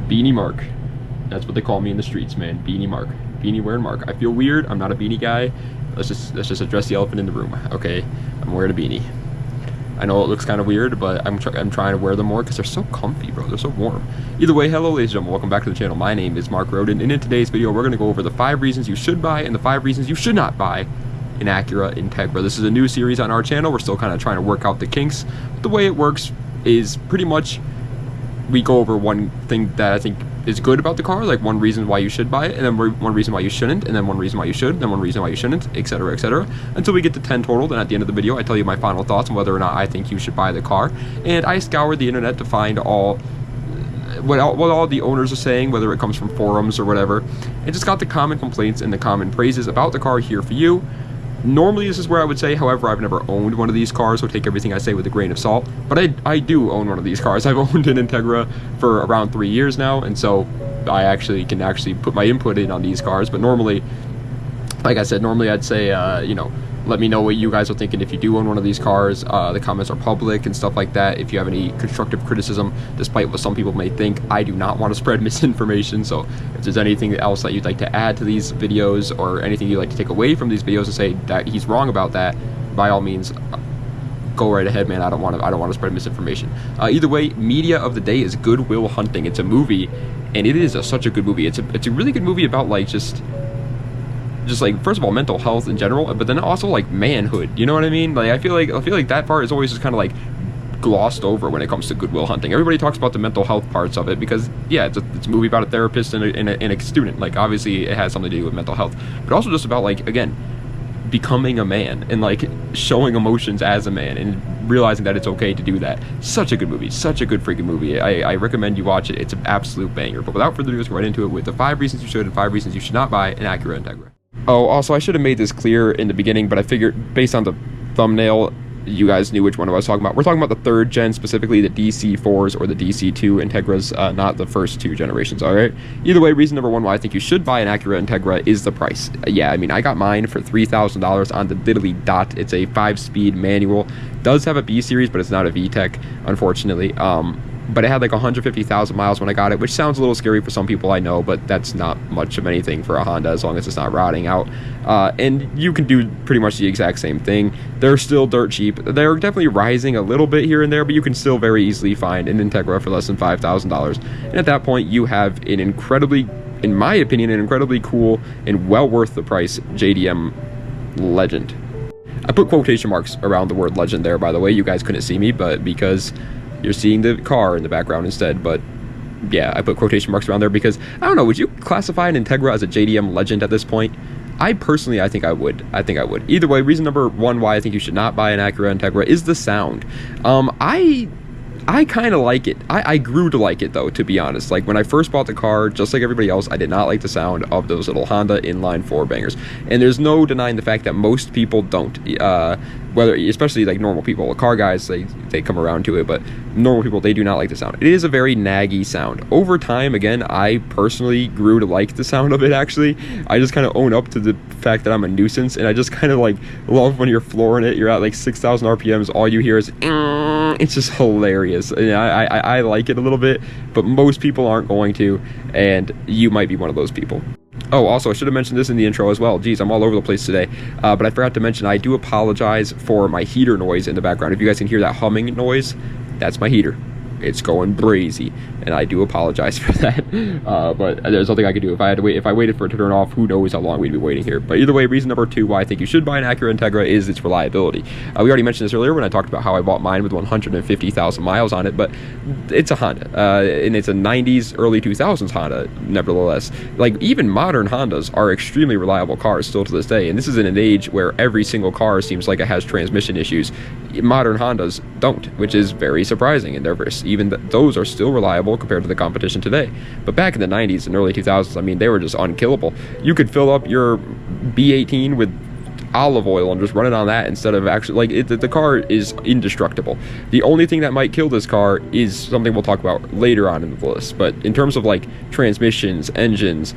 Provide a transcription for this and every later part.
Beanie Mark. That's what they call me in the streets, man. Beanie Mark. Beanie wearing Mark. I feel weird. I'm not a beanie guy. Let's just address the elephant in the room. Okay, I'm wearing a beanie. I know it looks kind of weird, but I'm trying to wear them more because they're so comfy, bro. They're so warm. Either way, hello, ladies and gentlemen. Welcome back to the channel. My name is Mark Roden, and in today's video, we're going to go over the 5 reasons you should buy and the 5 reasons you should not buy an Acura Integra. This is a new series on our channel. We're still kind of trying to work out the kinks. But the way it works is pretty much we go over one thing that I think is good about the car, like one reason why you should buy it, and then one reason why you shouldn't, and then one reason why you should, and then one reason why you shouldn't, etc., etc., until we get to 10 total. Then at the end of the video, I tell you my final thoughts on whether or not I think you should buy the car. And I scoured the internet to find what all the owners are saying, whether it comes from forums or whatever, and just got the common complaints and the common praises about the car here for you. Normally this is where I would say, however, I've never owned one of these cars, so take everything I say with a grain of salt, but I do own one of these cars. I've owned an Integra for around 3 years now, and so I can put my input in on these cars. But normally, like I said, I'd say, you know, let me know what you guys are thinking if you do own one of these cars. The comments are public and stuff like that. If you have any constructive criticism, despite what some people may think, I do not want to spread misinformation. So if there's anything else that you'd like to add to these videos, or anything you'd like to take away from these videos and say that he's wrong about that, by all means, go right ahead, man. I don't want to spread misinformation. Either way, media of the day is Good Will Hunting. It's a movie, and it is such a good movie. It's a really good movie about like just like, first of all, mental health in general, but then also like manhood, you know what I mean? Like I feel like that part is always just kind of like glossed over when it comes to Good Will Hunting. Everybody talks about the mental health parts of it because, yeah, it's a movie about a therapist and a student. Like obviously it has something to do with mental health, but also just about, like, again, becoming a man and like showing emotions as a man and realizing that it's okay to do that. Such a good movie, such a good freaking movie. I recommend you watch it. It's an absolute banger. But without further ado, let's go right into it with the 5 reasons you should and 5 reasons you should not buy an Acura Integra. Oh, also, I should have made this clear in the beginning, but I figured based on the thumbnail, you guys knew which one I was talking about. We're talking about the 3rd gen, specifically the DC4s or the DC2 Integras, not the first 2 generations, all right? Either way, reason number 1 why I think you should buy an Acura Integra is the price. Yeah, I mean, I got mine for $3,000 on the diddly dot. It's a 5-speed manual. Does have a B series, but it's not a VTEC, unfortunately. But it had like 150,000 miles when I got it, which sounds a little scary for some people, I know, but that's not much of anything for a Honda as long as it's not rotting out. And you can do pretty much the exact same thing. They're still dirt cheap. They're definitely rising a little bit here and there, but you can still very easily find an Integra for less than $5,000. And at that point, you have an incredibly, in my opinion, an incredibly cool and well worth the price JDM legend. I put quotation marks around the word legend there, by the way. You guys couldn't see me, but because you're seeing the car in the background instead. But yeah, I put quotation marks around there because, I don't know, would you classify an Integra as a JDM legend at this point? I think I would. Either way, reason number 1 why I think you should not buy an Acura Integra is the sound. I kind of like it. I grew to like it, though, to be honest. Like, when I first bought the car, just like everybody else, I did not like the sound of those little Honda inline 4 bangers. And there's no denying the fact that most people don't. Whether, especially like normal people, car guys, they come around to it, but normal people, they do not like the sound. It is a very naggy sound. Over time, again, I personally grew to like the sound of it, actually. I just kind of own up to the fact that I'm a nuisance, and I just kind of like love when you're flooring it. You're at like 6,000 RPMs, all you hear is it's just hilarious. And I like it a little bit, but most people aren't going to, and you might be one of those people. Oh, also, I should have mentioned this in the intro as well. Geez, I'm all over the place today. But I forgot to mention, I do apologize for my heater noise in the background. If you guys can hear that humming noise, that's my heater. It's going brazy, and I do apologize for that. But there's nothing I could do. If I waited for it to turn off, who knows how long we'd be waiting here. But either way, reason number 2 why I think you should buy an Acura Integra is its reliability. We already mentioned this earlier when I talked about how I bought mine with 150,000 miles on it, but it's a Honda, and it's a 90s, early 2000s Honda, nevertheless. Like, even modern Hondas are extremely reliable cars still to this day, and this is in an age where every single car seems like it has transmission issues. Modern Hondas don't, which is very surprising, and those are still reliable compared to the competition today. But back in the 90s and early 2000s, I mean, they were just unkillable. You could fill up your B18 with olive oil and just run it on that instead of actually, like, the car is indestructible. The only thing that might kill this car is something we'll talk about later on in the list. But in terms of like transmissions, engines,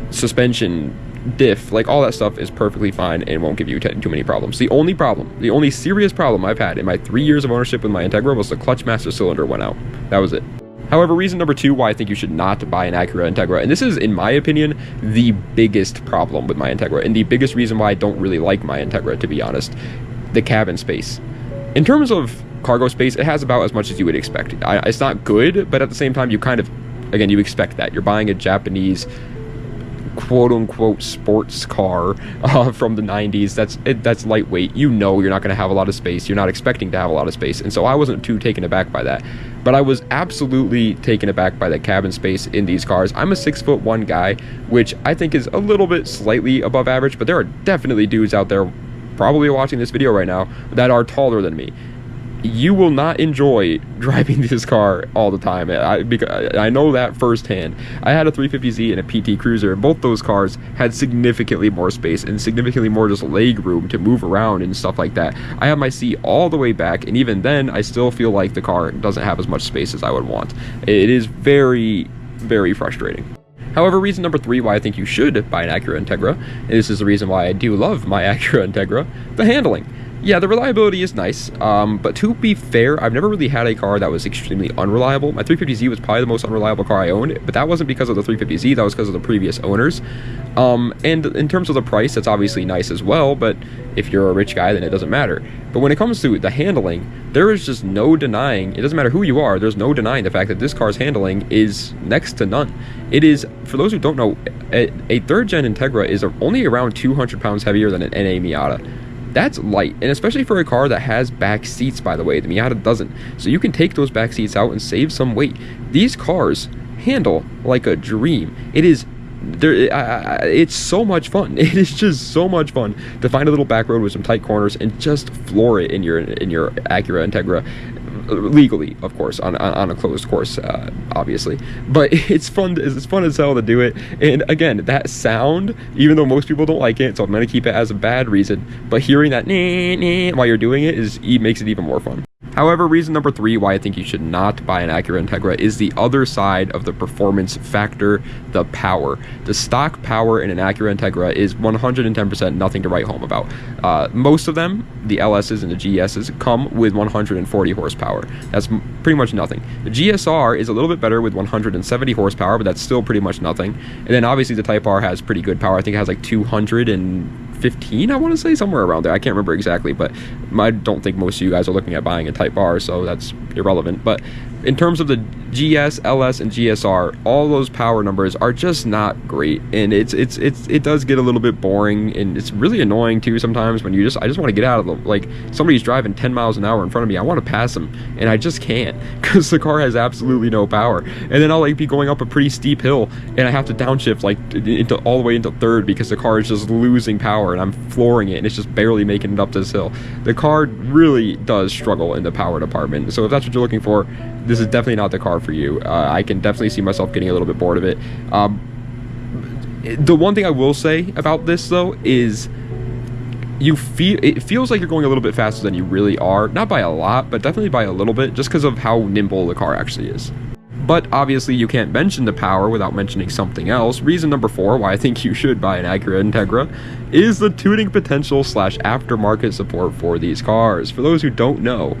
suspension, diff, like all that stuff is perfectly fine and won't give you too many problems. The only serious problem I've had in my 3 years of ownership with my Integra was the clutch master cylinder went out. That was it. However, reason number 2 why I think you should not buy an Acura Integra, and this is, in my opinion, the biggest problem with my Integra, and the biggest reason why I don't really like my Integra, to be honest, the cabin space. In terms of cargo space, it has about as much as you would expect. It's not good, but at the same time, you kind of, again, you expect that. You're buying a Japanese quote-unquote sports car from the 90s. That's lightweight. You know you're not going to have a lot of space. You're not expecting to have a lot of space, and so I wasn't too taken aback by that. But I was absolutely taken aback by the cabin space in these cars. I'm a 6'1" guy, which I think is a little bit slightly above average, but there are definitely dudes out there probably watching this video right now that are taller than me. You will not enjoy driving this car all the time. Because I know that firsthand. I had a 350Z and a PT Cruiser, and both those cars had significantly more space and significantly more just leg room to move around and stuff like that. I have my seat all the way back, and even then, I still feel like the car doesn't have as much space as I would want. It is very, very frustrating. However, reason number 3 why I think you should buy an Acura Integra, and this is the reason why I do love my Acura Integra, the handling. Yeah, the reliability is nice, but to be fair, I've never really had a car that was extremely unreliable. My 350Z was probably the most unreliable car I owned, but that wasn't because of the 350Z, that was because of the previous owners. And in terms of the price, that's obviously nice as well, but if you're a rich guy, then it doesn't matter. But when it comes to the handling, there is just no denying, it doesn't matter who you are, there's no denying the fact that this car's handling is next to none. It is, for those who don't know, a third-gen Integra is only around 200 pounds heavier than an NA Miata. That's light, and especially for a car that has back seats, by the way. The Miata doesn't. So you can take those back seats out and save some weight. These cars handle like a dream. It is, it's so much fun. It is just so much fun to find a little back road with some tight corners and just floor it in your Acura Integra. Legally, of course, on a closed course, obviously, but it's fun as hell to do it. And again, that sound, even though most people don't like it, so I'm gonna keep it as a bad reason, but hearing that while you're doing it makes it even more fun. However, reason number 3 why I think you should not buy an Acura Integra is the other side of the performance factor, the power. The stock power in an Acura Integra is 110% nothing to write home about. Most of them, the LSs and the GSs, come with 140 horsepower. That's pretty much nothing. The GSR is a little bit better with 170 horsepower, but that's still pretty much nothing. And then obviously the Type R has pretty good power. I think it has like 215, I want to say, somewhere around there. I can't remember exactly, but I don't think most of you guys are looking at buying a Type R, so that's irrelevant. But in terms of the GS, LS, and GSR, all those power numbers are just not great, and it does get a little bit boring, and it's really annoying too sometimes when I just want to get out of the, like, somebody's driving 10 miles an hour in front of me, I want to pass them, and I just can't, because the car has absolutely no power. And then I'll like be going up a pretty steep hill, and I have to downshift like all the way into third because the car is just losing power, and I'm flooring it, and it's just barely making it up this hill. The car really does struggle in the power department, so if that's what you're looking for, this is definitely not the car for you. I can definitely see myself getting a little bit bored of it. The one thing I will say about this, though, is it feels like you're going a little bit faster than you really are. Not by a lot, but definitely by a little bit, just because of how nimble the car actually is. But obviously you can't mention the power without mentioning something else. Reason number 4 why I think you should buy an Acura Integra is the tuning potential / aftermarket support for these cars. For those who don't know,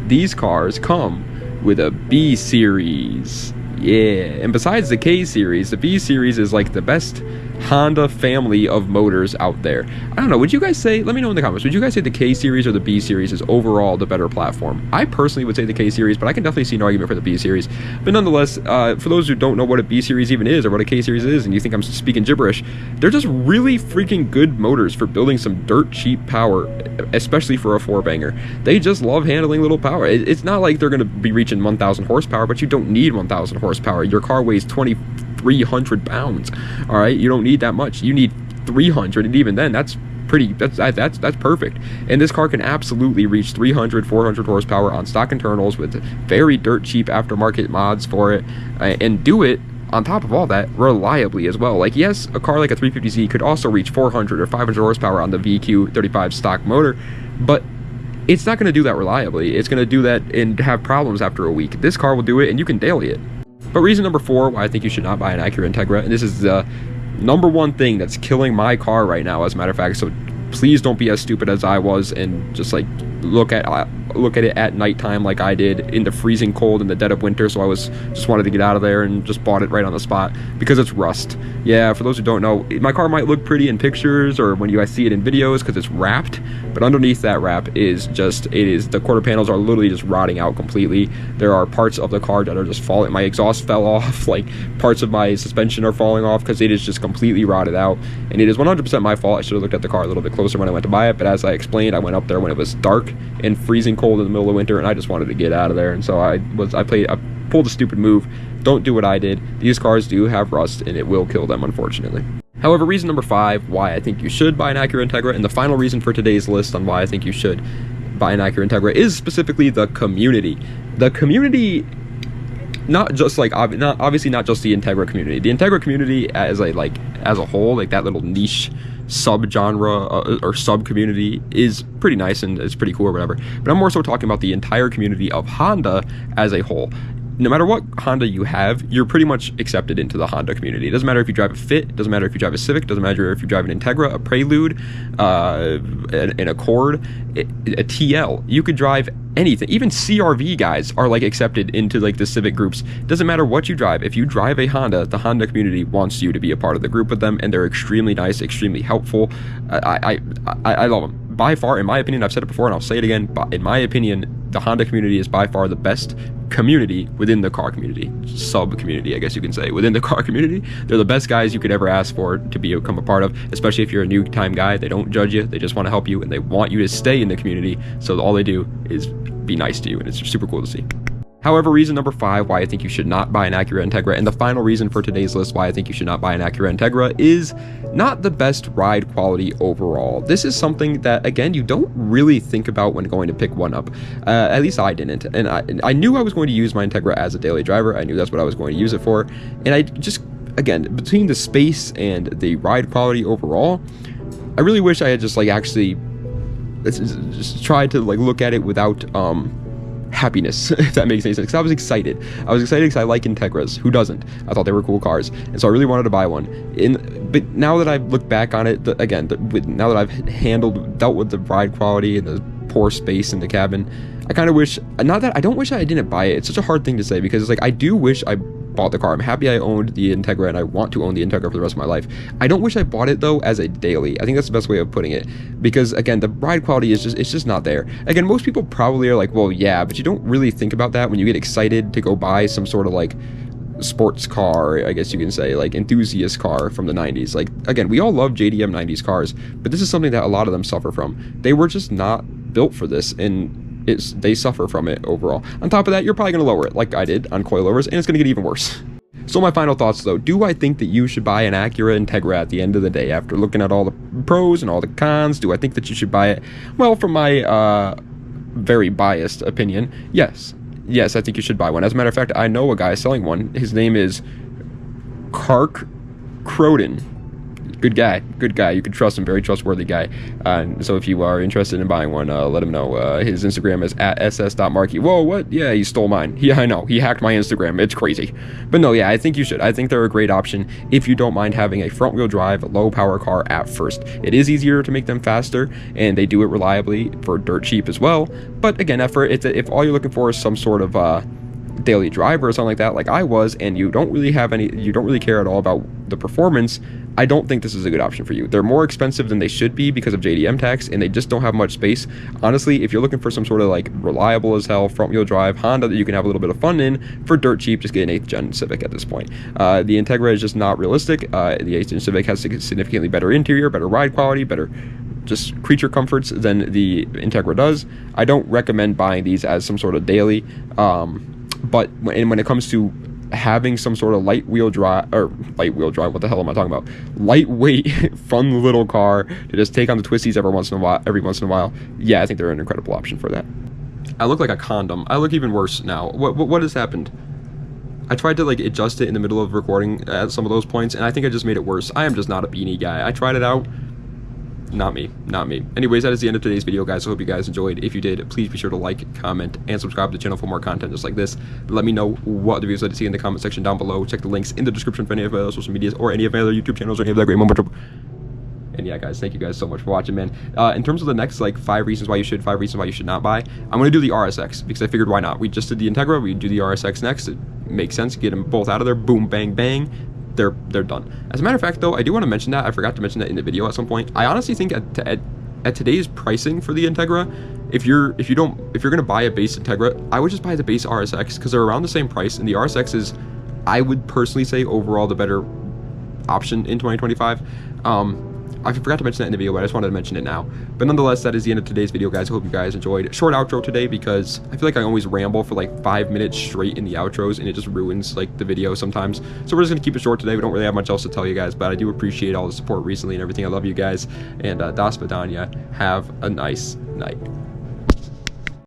these cars come with a B series. Yeah, and besides the K series, the B series is like the best Honda family of motors out there. I don't know, would you guys say, let me know in the comments, would you guys say the K series or the B series is overall the better platform? I personally would say the K series, but I can definitely see an argument for the B series. But nonetheless, for those who don't know what a B series even is or what a K series is, and you think I'm speaking gibberish, they're just really freaking good motors for building some dirt cheap power, especially for a 4-banger. They just love handling little power. It's not like they're going to be reaching 1,000 horsepower, but you don't need 1,000 horsepower. Your car weighs 2,300 pounds. All right, you don't need that much. You need 300, and even then, that's perfect. And this car can absolutely reach 300, 400 horsepower on stock internals with very dirt cheap aftermarket mods for it, and do it on top of all that reliably as well. Like, yes, a car like a 350Z could also reach 400 or 500 horsepower on the VQ35 stock motor, but it's not going to do that reliably. It's going to do that and have problems after a week. This car will do it, and you can daily it. But reason number 4 why I think you should not buy an Acura Integra, and this is the number 1 thing that's killing my car right now, as a matter of fact, so please don't be as stupid as I was and just like look at look at it at nighttime like I did in the freezing cold in the dead of winter, so I was just wanted to get out of there and just bought it right on the spot because it's rust. Yeah, for those who don't know, my car might look pretty in pictures or when you guys see it in videos because it's wrapped, but underneath that wrap is just, the quarter panels are literally just rotting out completely. There are parts of the car that are just falling. My exhaust fell off, like parts of my suspension are falling off because it is just completely rotted out, and it is 100% my fault. I should have looked at the car a little bit closer when I went to buy it, but as I explained, I went up there when it was dark and freezing cold in the middle of winter, and I just wanted to get out of there, and so I pulled a stupid move. Don't do what I did. These cars do have rust, and it will kill them, unfortunately. However, reason number 5 why I think you should buy an Acura Integra, and the final reason for today's list on why I think you should buy an Acura Integra, is specifically the community. The community, not just like, obviously not just the Integra community. The Integra community as a whole, like that little niche sub-genre or sub-community is pretty nice and it's pretty cool or whatever. But I'm more so talking about the entire community of Honda as a whole. No matter what Honda you have, you're pretty much accepted into the Honda community. It doesn't matter if you drive a Fit, it doesn't matter if you drive a Civic, it doesn't matter if you drive an Integra, a Prelude, an Accord, a TL. You could drive anything. Even CRV guys are like accepted into like the Civic groups. Doesn't matter what you drive. If you drive a Honda, the Honda community wants you to be a part of the group with them, and they're extremely nice, extremely helpful. I love them. By far, in my opinion, I've said it before and I'll say it again, but in my opinion, the Honda community is by far the best community within the car community, sub-community, I guess you can say, within the car community. They're the best guys you could ever ask for to become a part of, especially if you're a new time guy. They don't judge you, they just want to help you, and they want you to stay in the community, so all they do is be nice to you, and it's super cool to see. However, reason number 5 why I think you should not buy an Acura Integra, and the final reason for today's list why I think you should not buy an Acura Integra, is not the best ride quality overall. This is something that, again, you don't really think about when going to pick one up. At least I didn't. And I knew I was going to use my Integra as a daily driver. I knew that's what I was going to use it for. And I just, again, between the space and the ride quality overall, I really wish I had just like actually just tried to like look at it without happiness, if that makes any sense, because I was excited because I like Integras. Who doesn't? I thought they were cool cars, and so I really wanted to buy one. But now that I've looked back on it, now that I've dealt with the ride quality and the poor space in the cabin, I kind of wish, not that I don't wish I didn't buy it. It's such a hard thing to say because it's like I do wish I bought the car. I'm happy I owned the Integra and I want to own the Integra for the rest of my life. I don't wish I bought it though as a daily. I think that's the best way of putting it, because again, the ride quality is just not there. Again, most people probably are like, well, yeah, but you don't really think about that when you get excited to go buy some sort of like sports car, I guess you can say, like enthusiast car from the 90s. Like, again, we all love JDM 90s cars, but this is something that a lot of them suffer from. They were just not built for this, and they suffer from it overall. On top of that, you're probably going to lower it like I did on coilovers, and it's going to get even worse. So my final thoughts though, do I think that you should buy an Acura Integra at the end of the day? After looking at all the pros and all the cons, do I think that you should buy it? Well, from my very biased opinion, yes, I think you should buy one. As a matter of fact, I know a guy selling one. His name is Roden. Good guy. You can trust him. Very trustworthy guy. So if you are interested in buying one, let him know. His Instagram is @ss.markey. Whoa, what? Yeah, he stole mine. Yeah, I know. He hacked my Instagram. It's crazy. But no, yeah, I think you should. I think they're a great option if you don't mind having a front-wheel drive, low-power car at first. It is easier to make them faster, and they do it reliably for dirt cheap as well. But again, if all you're looking for is some sort of daily driver or something like that, like I was, and you don't really care at all about the performance, I don't think this is a good option for you. They're more expensive than they should be because of JDM tax, and they just don't have much space. Honestly, if you're looking for some sort of like reliable as hell front wheel drive Honda that you can have a little bit of fun in for dirt cheap, just get an 8th gen Civic at this point. The Integra is just not realistic. The 8th gen Civic has significantly better interior, better ride quality, better just creature comforts than the Integra does. I don't recommend buying these as some sort of daily, but when it comes to having some sort of lightweight drive, what the hell am I talking about? Lightweight, fun little car to just take on the twisties every once in a while. Yeah, I think they're an incredible option for that. I look like a condom. I look even worse now. What has happened? I tried to like adjust it in the middle of recording at some of those points, and I think I just made it worse. I am just not a beanie guy. I tried it out. Not me. Anyways, that is the end of today's video, guys. I hope you guys enjoyed. If you did, please be sure to like, comment, and subscribe to the channel for more content just like this. Let me know what the videos I'd like to see in the comment section down below. Check the links in the description for any of my other social medias or any of my other YouTube channels or any of that great moment. And yeah, guys, thank you guys so much for watching, man. In terms of the next, like, 5 reasons why you should, 5 reasons why you should not buy, I'm going to do the RSX, because I figured why not. We just did the Integra, we do the RSX next. It makes sense, get them both out of there, boom, bang, bang. They're done. As a matter of fact, though, I do want to mention that. I forgot to mention that in the video at some point. I honestly think at today's pricing for the Integra, if you're gonna buy a base Integra, I would just buy the base RSX, because they're around the same price, and the RSX is, I would personally say, overall the better option in 2025. I forgot to mention that in the video, but I just wanted to mention it now. But nonetheless, that is the end of today's video, guys. I hope you guys enjoyed. Short outro today, because I feel like I always ramble for like 5 minutes straight in the outros, and it just ruins like the video sometimes. So we're just gonna keep it short today. We don't really have much else to tell you guys, but I do appreciate all the support recently and everything. I love you guys, and das Vidania. Have a nice night.